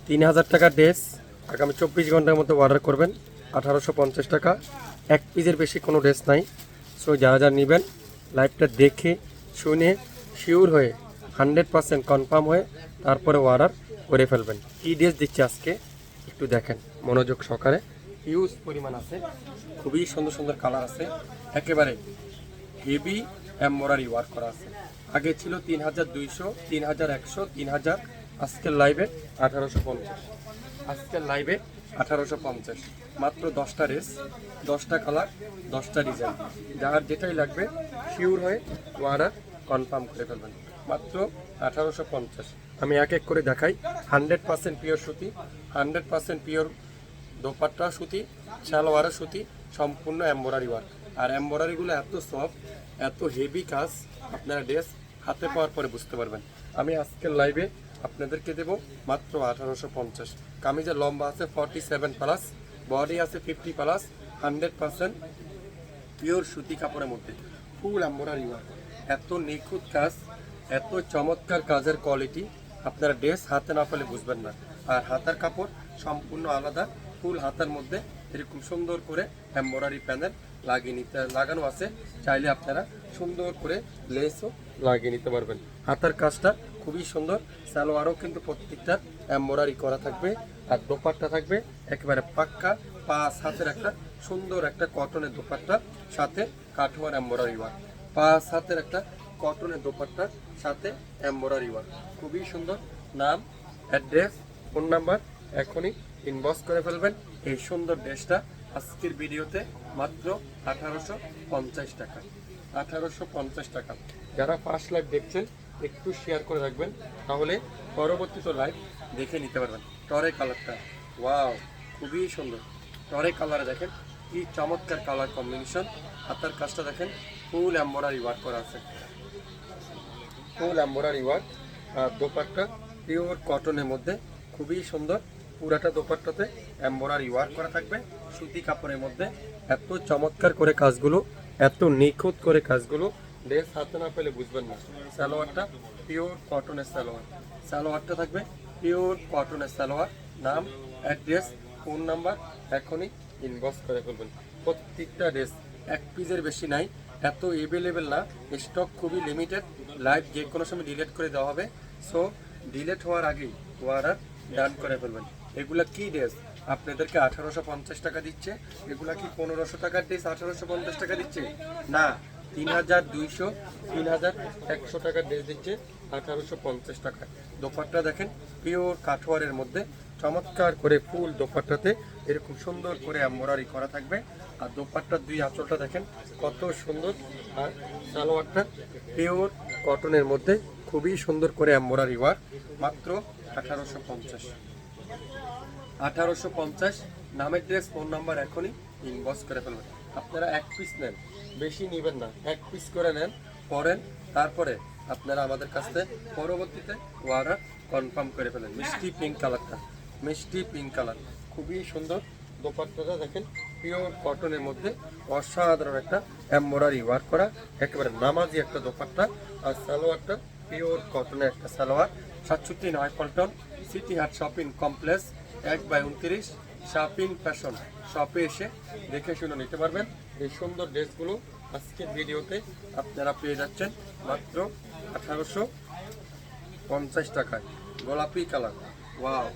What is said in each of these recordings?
3000 টাকা ড্রেস আগামী 24 ঘন্টার মধ্যে অর্ডার করবেন। 1850 টাকা। এক পিসের বেশি কোনো ড্রেস নাই। সো যারা যারা নেবেন লাইভটা দেখে শুনে শিওর হয়ে 100% কনফার্ম হয়ে তারপরে অর্ডার করে ফেলবেন। কী ড্রেস দিচ্ছে আজকে একটু দেখেন মনোযোগ সহকারে। হিউজ পরিমাণ আছে, খুবই সুন্দর সুন্দর কালার আছে, একেবারে হেভি এমব্রয়ডারি ওয়ার্ক করা আছে। আগে ছিল 3200, 3100, 3000। আজকের লাইভে 1850। আজকের লাইভে 1850। মাত্র 10টা রেস, 10টা কালার, 10টা ডিজাইন। যার যেটাই লাগবে শিওর হয়ে অর্ডার কনফার্ম করে ফেলবেন। মাত্র 1850। আমি এক এক করে দেখাই। 100% পিওর সুতি, 100% পিওর দোপাট্টা সুতি, সালোয়ারা সুতি, সম্পূর্ণ এমব্রয়ডারি ওয়ার্ক। আর এমব্রয়ডারিগুলো এত সফট, এত হেভি কাজ, আপনারা ড্রেস হাতে পাওয়ার পরে বুঝতে পারবেন। আমি আজকের লাইভে আপনাদেরকে দেব মাত্র 1850। কামিজের লম্বা আছে 47+, বডি আছে 50+, 100% পিওর সুতি কাপড়ের মধ্যে ফুল এমব্রয়ডারি ওয়ার্ক। এত নিখুঁত কাজ, এত চমৎকার কাজের কোয়ালিটি, আপনারা ড্রেস হাতে না পেলে বুঝবেন না। আর হাতার কাপড় সম্পূর্ণ আলাদা, ফুল হাতার মধ্যে এরকম সুন্দর করে এমব্রয়ডারি প্যানেল লাগানো আছে। চাইলে আপনারা সুন্দর করে লেসও লাগিয়ে নিতে পারবেন। হাতার কাজটা খুবই সুন্দর। সালোয়ারও কিন্তু প্রত্যেকটা এমব্রয়ডারি করা থাকবে। আর দোপাট্টা থাকবে একেবারে পাক্কা 5 হাতের একটা সুন্দর একটা কটনের দোপাট্টা, সাথে কাঠোয়ার এমব্রয়ডারি ওয়ার্ক। 5 হাতের একটা কটনের দোপাট্টার সাথে এমব্রয়ডারি ওয়ার্ক, খুবই সুন্দর। নাম, অ্যাড্রেস, ফোন নাম্বার এখনই ইনবক্স করে ফেলবেন। এই সুন্দর ড্রেসটা আজকের ভিডিওতে মাত্র 1850 টাকা। 1850 টাকা। যারা ফার্স্ট লাইভ দেখছেন একটু শেয়ার করে রাখবেন, তাহলে পরবর্তীতে লাইভ দেখে নিতে পারবেন। টরে কালারটা ওয়াও, খুবই সুন্দর। টরে কালারে দেখেন কি চমৎকার কালার কম্বিনেশন। হাতার কাজটা দেখেন ফুল এমব্রয়ডারি ওয়ার্ক করা আছে, ফুল এমব্রয়ডারি ওয়ার্ক। আর দোপাট্টা পিওর কটনের মধ্যে খুবই সুন্দর। পুরাটা দোপাট্টাতে এমব্রয়ডারি ওয়ার্ক করা থাকবে সুতি কাপড়ের মধ্যে। এত চমৎকার করে কাজগুলো, এত নিখুঁত করে কাজগুলো, ড্রেস হাতে না পেলে বুঝবেন না। সালোয়ারটা পিওর কটনের সালোয়ার, সালোয়ারটা থাকবে পিওর কটনের সালোয়ার। নাম, অ্যাড্রেস, ফোন নাম্বার এখনই ইনবক্স করে ফেলবেন। প্রত্যেকটা ড্রেস এক পিসের বেশি নাই, এত এভেলেবেল না, স্টক খুবই লিমিটেড। লাইভ যে কোনো সময় ডিলিট করে দেওয়া হবে। সো ডিলিট হওয়ার আগেই অর্ডার ডান করে ফেলবেন। এগুলা কি ড্রেস আপনাদেরকে 1850 টাকা দিচ্ছে? এগুলা কি 1500 টাকার ড্রেস 1850 টাকা দিচ্ছে? না, 3200, 3100 টাকার ড্রেস দিচ্ছে 1850 টাকা। দোপাট্টা দেখেন পিওর কাঠোয়ারের মধ্যে চমৎকার করে ফুল দোপাট্টাতে এরকম সুন্দর করে এমব্রয়ডারি করা থাকবে। আর দোপাট্টার দুই আঁচলটা দেখেন কত সুন্দর। আর সালোয়ারটা পিওর কটনের মধ্যে খুবই সুন্দর করে এমব্রয়ডারি ওয়ার্ক। মাত্র 1850। 1850। নামের ড্রেস, ফোন নাম্বার এখনই ইনবক্স করে ফেলবেন। আপনারা এক পিস নেন, বেশি নেবেন না, এক পিস করে নেন, পরেন, তারপরে আপনারা আমাদের কাছ থেকে পরবর্তীতে অর্ডার কনফার্ম করে ফেলেন। মিষ্টি পিঙ্ক কালারটা, মিষ্টি পিঙ্ক কালার, খুবই সুন্দর। দোপাট্টাটা দেখেন পিওর কটনের মধ্যে অসাধারণ একটা এমব্রয়ডারি ওয়ার্ক করা, একেবারে নামাজি একটা দোপাট্টা। আর সালোয়ারটা পিওর কটনের একটা সালোয়ার। 67 পল্টন, সিটি হাট শপিং কমপ্লেক্স, 1/29 শপিং ফ্যাশন শপে এসে দেখে শুনে নিতে পারবেন। এই সুন্দর ড্রেসগুলো আজকের ভিডিওতে আপনারা পেয়ে যাচ্ছেন মাত্র 1850 টাকায়। গোলাপি কালার, ওয়াও,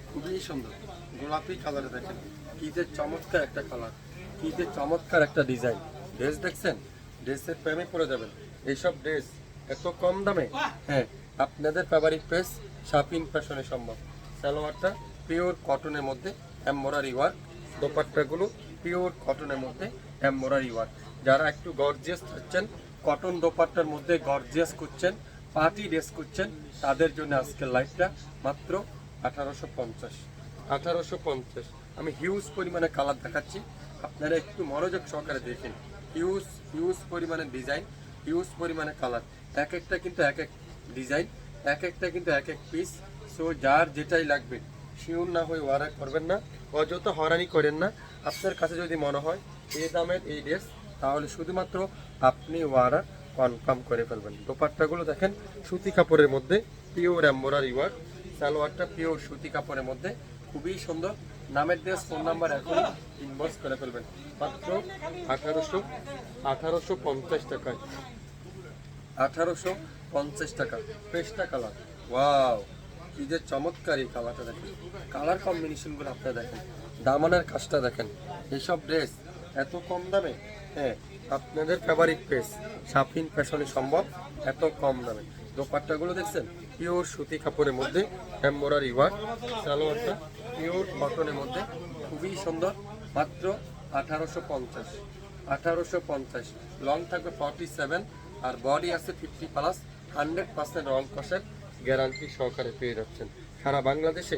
খুবই সুন্দর। গোলাপি কালারে দেখেন কি যে চমৎকার একটা কালার, কি যে চমৎকার একটা ডিজাইন। ড্রেস দেখছেন, ড্রেসের প্রেমে পড়ে যাবেন। এইসব ড্রেস এত কম দামে, হ্যাঁ, আপনাদের ফেভারিট প্রেস শপিং ফ্যাশনে সম্ভব। সালোয়ারটা পিওর কটনের মধ্যে এমব্রয়ডারি ওয়ার্ক, দোপাট্টাগুলো পিওর কটনের মধ্যে এমব্রয়ডারি ওয়ার্ক। যারা একটু গর্জিয়াস চাচ্ছেন, কটন দোপাট্টার মধ্যে গর্জিয়াস করছেন, পার্টি ড্রেস করছেন, তাদের জন্য আজকের লাইভটা মাত্র 1850। 1850। আমি হিউজ পরিমাণে কালার দেখাচ্ছি, আপনারা একটু মনোযোগ সহকারে দেখেন। হিউজ হিউজ পরিমাণে ডিজাইন, হিউজ পরিমাণে কালার, এক একটা কিন্তু এক এক ডিজাইন, এক একটা কিন্তু এক এক পিস। সো যার যেটাই লাগবে শিওর না হয়ে অর্ডার করবেন না, অযথা হয়রানি করেন না। আপনার কাছে যদি মনে হয় এই দামের এই ড্রেস, তাহলে শুধুমাত্র আপনি অর্ডার কনফার্ম করে ফেলবেন। দোপাট্টাগুলো দেখেন সুতি কাপড়ের মধ্যে পিওর এমব্রয়ডারি ওয়ার্ক, সালোয়ারটা পিওর সুতি কাপড়ের মধ্যে খুবই সুন্দর। নামের ড্রেস, ফোন নাম্বার এখন ইনবক্স করে ফেলবেন। মাত্র 1850 টাকায়, 1850 টাকা। পেস্টা কালার, ওয়াও কি যে চমৎকার! এই কালারটা দেখেন, কালার কম্বিনেশনগুলো আপনারা দেখেন, দামানের কাজটা দেখেন। এইসব ড্রেস এত কম দামে, হ্যাঁ আপনাদের ফেভারিট পেজ শাফিন ফ্যাশনে সম্ভব এত কম দামে। দোপাট্টাগুলো দেখছেন পিওর সুতি কাপড়ের মধ্যে এমব্রয়ডারি ওয়ার্ক, সালোয়ারটা পিওর কটনের মধ্যে খুবই সুন্দর। মাত্র 1850, 1850। লং থাকবে 47 আর বডি আছে 50+। 100% রং কষের গ্যারান্টি সহকারে পেয়ে যাচ্ছেন। সারা বাংলাদেশে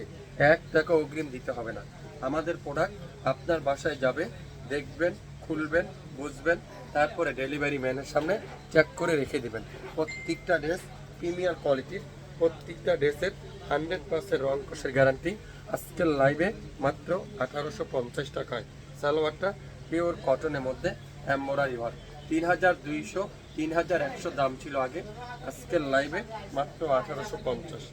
1 টাকা অগ্রিম দিতে হবে না। আমাদের প্রোডাক্ট আপনার বাসায় যাবে, দেখবেন, খুলবেন, বুঝবেন, তারপরে ডেলিভারি ম্যানের সামনে চেক করে রেখে দিবেন। প্রত্যেকটা ড্রেস প্রিমিয়ার কোয়ালিটির, প্রত্যেকটা ড্রেসের 100% রং কষের গ্যারান্টি। আজকের লাইভে মাত্র 1850 টাকায়। সালোয়ারটা পিওর কটনের মধ্যে এমব্রয়ডারি ওয়ার্ক। 3200, 3100 দাম ছিল আগে, আজকের লাইভে মাত্র 1850,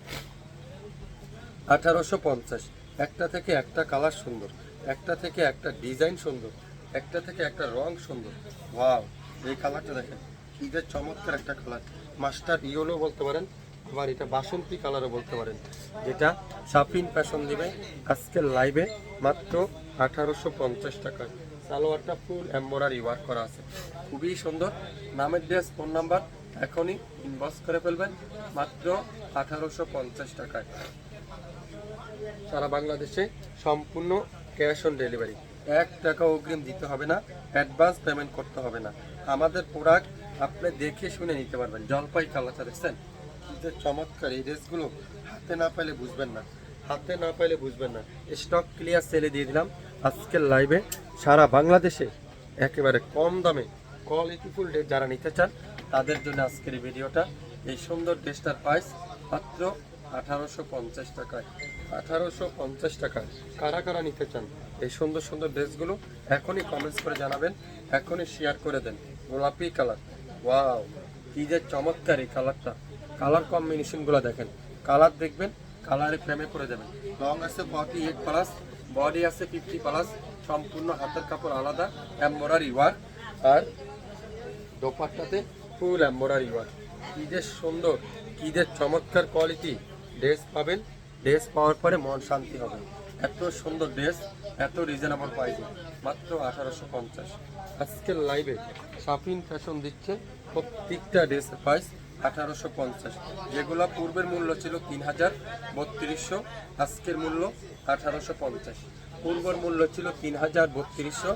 1850। একটা থেকে একটা কালার সুন্দর, একটা থেকে একটা ডিজাইন সুন্দর, একটা থেকে একটা রং সুন্দর। ওয়াও, এই কালারটা দেখেন কি যে চমৎকার একটা কালার। মাস্টার ইয়েলো বলতে পারেন, আবার এটা বাসন্তী কালারও বলতে পারেন, যেটা শাফিন ফ্যাশন দিবে আজকের লাইভে মাত্র 1850 টাকায়। সালোয়ারটা ফুল এমব্রয়ডারি ওয়ার্ক করা আছে, খুবই সুন্দর। নামের ড্রেস, ফোন নাম্বার এখনই ইনবক্স করে ফেলবেন। মাত্র 1850 টাকায়। সারা বাংলাদেশে সম্পূর্ণ ক্যাশ অন ডেলিভারি। 1 টাকা অগ্রিম দিতে হবে না, অ্যাডভান্স পেমেন্ট করতে হবে না। আমাদের প্রোডাক্ট আপনি দেখে শুনে নিতে পারবেন। জলপাই কালারটা দেখছেন কি যে চমৎকার! এই ড্রেসগুলো হাতে না পাইলে বুঝবেন না, হাতে না পাইলে বুঝবেন না। স্টক ক্লিয়ার সেলে দিয়ে দিলাম আজকের লাইভে। সারা বাংলাদেশে একেবারে কম দামে কোয়ালিটিফুল ড্রেস যারা নিতে চান তাদের জন্য আজকের এই ভিডিওটা। এই সুন্দর ড্রেসটার প্রাইস মাত্র 1850 টাকায়, 1850 টাকায়। কারা কারা নিতে চান এই সুন্দর সুন্দর ড্রেসগুলো এখনই কমেন্টস করে জানাবেন, এখনই শেয়ার করে দেন। গোলাপি কালার, ওয়াও কি যে চমৎকার! এই কালারটা, কালার কম্বিনেশনগুলো দেখেন, কালার দেখবেন, কালারে প্রেমে পড়ে যাবেন। লং আছে 48+, বডি আছে 50+। সম্পূর্ণ হাতের কাপড় আলাদা, এমব্রয়ডারি ওয়ার্ক, আর দোপাট্টাতে ফুল এমব্রয়ডারি ওয়ার্ক। কি যে সুন্দর, কি যে চমৎকার কোয়ালিটি ড্রেস পাবেন। ড্রেস পাওয়ার পরে মন শান্তি হবে। এত সুন্দর ড্রেস, এত রিজনেবল প্রাইসে মাত্র 1850। আজকের লাইভে শাফিন ফ্যাশন দিচ্ছে প্রত্যেকটা ড্রেসের প্রাইস 1850। যেগুলো পূর্বের মূল্য ছিল 3300, আজকের মূল্য 1850। পূর্বের মূল্য ছিল 3300,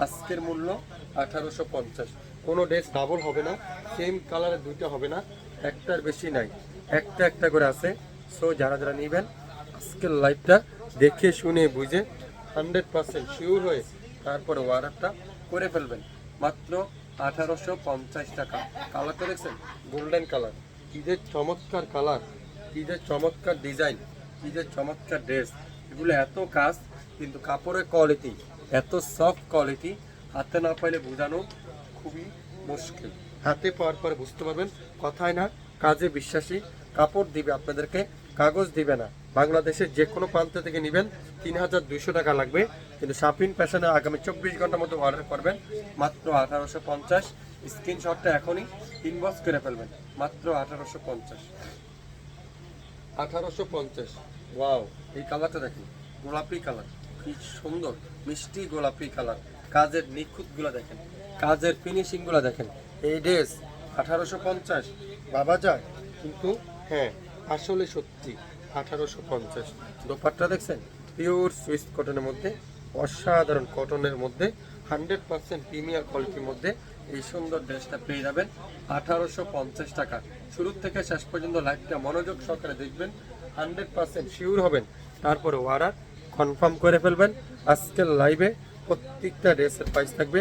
আজকের মূল্য 1850। কোনো ড্রেস ডাবল হবে না, সেম কালারের দুইটা হবে না, একটার বেশি নাই, একটা একটা করে আছে। সো যারা যারা নেবেন আজকের লাইভটা দেখে শুনে বুঝে 100% শিওর হয়ে তারপরে অর্ডারটা করে ফেলবেন। মাত্র 1850 টাকা। কালারটা দেখছেন গোল্ডেন কালার, কি যে চমৎকার কালার, কি যে চমৎকার ডিজাইন, কি যে চমৎকার ড্রেস। এগুলো এত কাজ, কিন্তু কাপড়ের কোয়ালিটি এত সফট কোয়ালিটি, হাতে না পাইলে বোঝানো খুবই মুশকিল। হাতে পাওয়ার পরে বুঝতে পারবেন। কথায় না, কাজে বিশ্বাসী। কাপড় দিবে আপনাদেরকে, কাগজ দিবে না। বাংলাদেশের যে কোনো প্রান্ত থেকে নেবেন 3200 টাকা লাগবে, কিন্তু শাফিন ফ্যাশনে আগামী 24 ঘন্টার মধ্যে অর্ডার করবেন মাত্র 1850। স্ক্রিনশটটা এখনই ইনবক্স করে ফেলবেন। মাত্র 1850, 1850। ওয়াও, এই কালারটা দেখুন, গোলাপি কালার, কি সুন্দর মিষ্টি গোলাপি কালার। কাজের নিখুঁতগুলো দেখেন, কাজের ফিনিশিংগুলো দেখেন। এই ড্রেস 1850 বাবা যায়, কিন্তু হ্যাঁ আসলে সত্যি 1850। দোপাট্টা দেখছেন পিওর সুইস কটনের মধ্যে, অসাধারণ কটনের মধ্যে, 100% প্রিমিয়ার কোয়ালিটির মধ্যে এই সুন্দর ড্রেসটা পেয়ে যাবেন 1850 টাকা। শুরু থেকে শেষ পর্যন্ত লাইভটা মনোযোগ সহকারে দেখবেন, 100% শিওর হবেন, তারপরে অর্ডার কনফার্ম করে ফেলবেন। আজকের লাইভে প্রত্যেকটা ড্রেসের প্রাইস থাকবে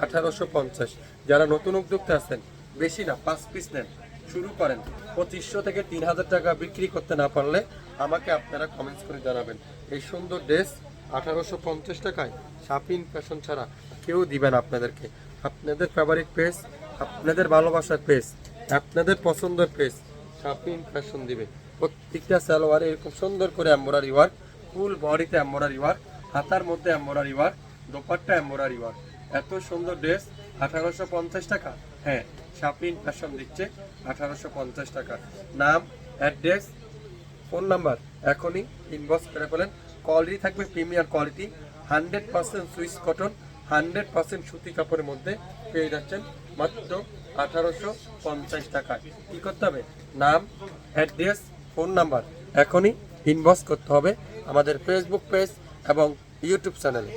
1850। যারা নতুন উদ্যোক্তা আছেন, বেশি না 5 পিস নেন, শুরু করেন। 2500 থেকে 3000 টাকা বিক্রি করতে না পারলে আমাকে আপনারা কমেন্টস করে জানাবেন। এই সুন্দর ড্রেস 1850 টাকায় শাফিন ফ্যাশন ছাড়া কেউ দিবেন আপনাদেরকে। আপনাদের ফেভারিট পেজ, আপনাদের ভালোবাসার পেজ, আপনাদের পছন্দের পেজ শাফিন ফ্যাশন দিবে প্রত্যেকটা সালোয়ারে এরকম সুন্দর করে এমব্রয়ডারি ওয়ার্ক, ফুল বডিতে এমব্রয়ডারি ওয়ার্ক, হাতার মধ্যে embroidery work, dupatta embroidery work. এত সুন্দর ড্রেস 1850 টাকা। হ্যাঁ, শাপিন ফ্যাশন দিচ্ছে 1850 টাকা। নাম, অ্যাড্রেস, ফোন নাম্বার এখনই ইনবক্স করে ফেলেন। কোয়ালিটি থাকবে প্রিমিয়ার কোয়ালিটি, 100% সুইস কটন, 100% সুতি কাপড়ের মধ্যে পেয়ে যাচ্ছেন মাত্র 1850 টাকায়। কী করতে হবে? নাম, অ্যাড্রেস, ফোন নাম্বার এখনই ইনবক্স করতে হবে আমাদের ফেসবুক পেজ এবং ইউটিউব চ্যানেলে।